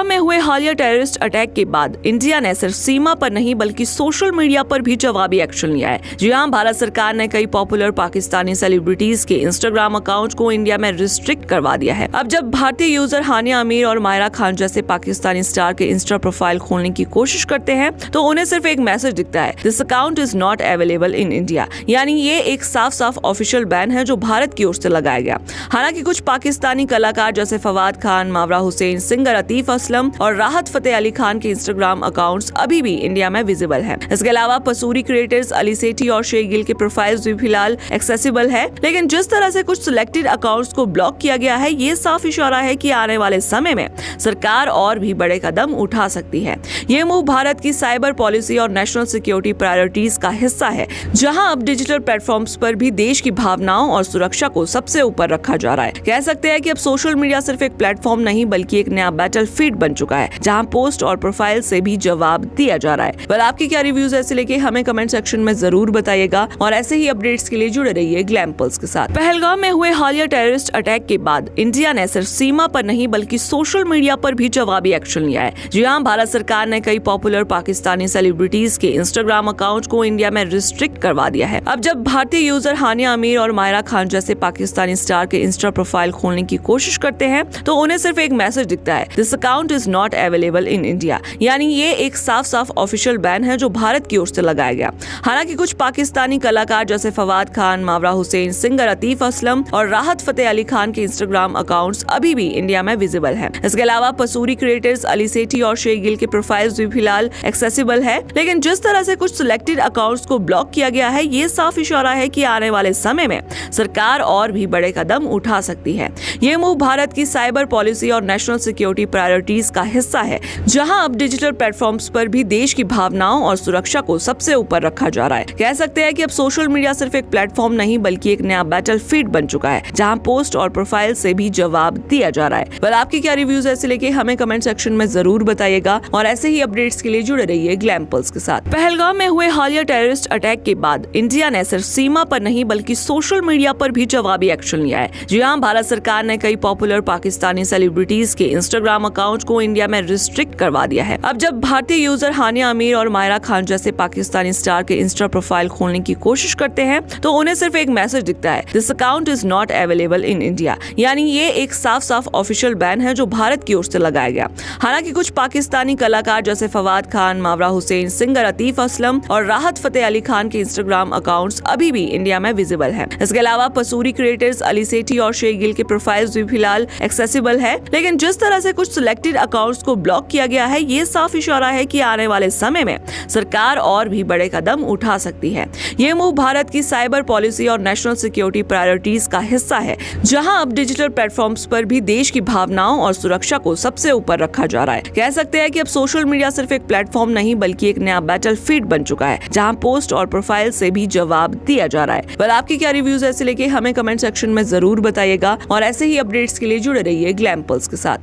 पहलगाम में हुए हालिया टेररिस्ट अटैक के बाद इंडिया ने सिर्फ सीमा पर नहीं बल्कि सोशल मीडिया पर भी जवाबी एक्शन लिया है। जी हां, भारत सरकार ने कई पॉपुलर पाकिस्तानी सेलिब्रिटीज के इंस्टाग्राम अकाउंट को इंडिया में रिस्ट्रिक्ट करवा दिया है। अब जब भारतीय यूजर हानिया आमिर और मायरा खान जैसे पाकिस्तानी स्टार के इंस्टा प्रोफाइल खोलने की कोशिश करते हैं तो उन्हें सिर्फ एक मैसेज दिखता है, this account is not available in India. यानी ये एक साफ साफ ऑफिशियल बैन है जो भारत की ओर से लगाया गया। हालांकि कुछ पाकिस्तानी कलाकार जैसे फवाद खान, मावरा हुसैन, सिंगर अतीफ असलम और राहत फतेह अली खान के इंस्टाग्राम अकाउंट्स अभी भी इंडिया में विजिबल हैं। इसके अलावा पसूरी क्रिएटर्स अली सेठी और शेख गिल के प्रोफाइल्स भी फिलहाल एक्सेसिबल है। लेकिन जिस तरह से कुछ सिलेक्टेड अकाउंट्स को ब्लॉक किया गया है, ये साफ इशारा है कि आने वाले समय में सरकार और भी बड़े कदम उठा सकती है। ये मूव भारत की साइबर पॉलिसी और नेशनल सिक्योरिटी प्रायोरिटीज का हिस्सा है, जहां अब डिजिटल प्लेटफॉर्म्स पर भी देश की भावनाओं और सुरक्षा को सबसे ऊपर रखा जा रहा है। कह सकते हैं कि अब सोशल मीडिया सिर्फ एक प्लेटफॉर्म नहीं बल्कि एक नया बैटलफील्ड बन चुका है, जहां पोस्ट और प्रोफाइल से भी जवाब दिया जा रहा है। आपकी क्या रिव्यूज ऐसे लेके हमें कमेंट सेक्शन में जरूर बताइएगा और ऐसे ही अपडेट्स के लिए जुड़े रहिए ग्लैम पल्स के साथ। पहलगाम में हुए हालिया टेररिस्ट अटैक के बाद इंडिया ने सिर्फ सीमा पर नहीं बल्कि सोशल मीडिया पर भी जवाबी एक्शन लिया है। जी हां, भारत सरकार ने कई पॉपुलर पाकिस्तानी सेलिब्रिटीज के इंस्टाग्राम अकाउंट को इंडिया में रिस्ट्रिक्ट करवा दिया है। अब जब भारतीय यूजर हानिया आमिर और मायरा खान जैसे पाकिस्तानी स्टार के इंस्टा प्रोफाइल खोलने की कोशिश करते हैं तो उन्हें सिर्फ एक मैसेज दिखता है, this account is not available in India. यानी ये एक साफ साफ ऑफिशियल बैन है जो भारत की ओर से लगाया गया। हालांकि कुछ पाकिस्तानी कलाकार जैसे फवाद खान, मावरा हुसैन, सिंगर अतीफ असलम और राहत फतेह अली खान के इंस्टाग्राम अकाउंट्स अभी भी इंडिया में विजिबल हैं। इसके अलावा पसूरी क्रिएटर्स अली सेठी और शेख गिल के प्रोफाइल्स भी फिलहाल एक्सेसिबल है। लेकिन जिस तरह से कुछ सिलेक्टेड अकाउंट्स को ब्लॉक किया गया है, ये साफ इशारा है कि आने वाले समय में सरकार और भी बड़े कदम उठा सकती है। ये मूव भारत की साइबर पॉलिसी और नेशनल सिक्योरिटी प्रायोरिटीज का हिस्सा है, जहां अब डिजिटल प्लेटफॉर्म्स पर भी देश की भावनाओं और सुरक्षा को सबसे ऊपर रखा जा रहा है। कह सकते हैं कि अब सोशल मीडिया सिर्फ एक प्लेटफॉर्म नहीं बल्कि एक नया बैटलफील्ड बन चुका है, जहां पोस्ट और प्रोफाइल से भी जवाब दिया जा रहा है। आपकी क्या रिव्यूज ऐसे लेके हमें कमेंट सेक्शन में जरूर बताइएगा और ऐसे ही अपडेट्स के लिए जुड़े रहिए ग्लैम पल्स के साथ। पहलगाम में हुए हालिया टेररिस्ट अटैक के बाद इंडिया ने सिर्फ सीमा पर नहीं बल्कि सोशल मीडिया पर भी जवाबी एक्शन लिया है। जी हां, भारत सरकार ने कई पॉपुलर पाकिस्तानी सेलिब्रिटीज के इंस्टाग्राम अकाउंट को इंडिया में रिस्ट्रिक्ट करवा दिया है। अब जब भारतीय यूजर हानिया आमिर और मायरा खान जैसे पाकिस्तानी स्टार के इंस्टा प्रोफाइल खोलने की कोशिश करते हैं तो उन्हें सिर्फ एक मैसेज दिखता है, this account is not available in India. यानी ये एक साफ साफ ऑफिशियल बैन है जो भारत की ओर से लगाया गया। हालांकि कुछ पाकिस्तानी कलाकार जैसे फवाद खान, मावरा हुसैन, सिंगर अतीफ असलम और राहत फतेह अली खान के इंस्टाग्राम अकाउंट्स अभी भी इंडिया में विजिबल हैं। इसके अलावा पसूरी क्रिएटर्स अली सेठी और शेख गिल के प्रोफाइल्स भी फिलहाल एक्सेसिबल है। लेकिन जिस तरह से कुछ सिलेक्टेड अकाउंट्स को ब्लॉक किया गया है, ये साफ इशारा है कि आने वाले समय में सरकार और भी बड़े कदम उठा सकती है। ये मूव भारत की साइबर पॉलिसी और नेशनल सिक्योरिटी प्रायोरिटीज का हिस्सा है, जहां अब डिजिटल प्लेटफॉर्म्स पर भी देश की भावनाओं और सुरक्षा को सबसे ऊपर रखा जा रहा है। कह सकते हैं कि अब सोशल मीडिया सिर्फ एक प्लेटफॉर्म नहीं बल्कि एक नया बैटलफील्ड बन चुका है, जहां पोस्ट और प्रोफाइल से भी जवाब दिया जा रहा है। आपकी क्या रिव्यूज ऐसे लेके हमें कमेंट सेक्शन में जरूर बताइएगा और ऐसे ही अपडेट्स के लिए जुड़े रहिए ग्लैम पल्स के साथ।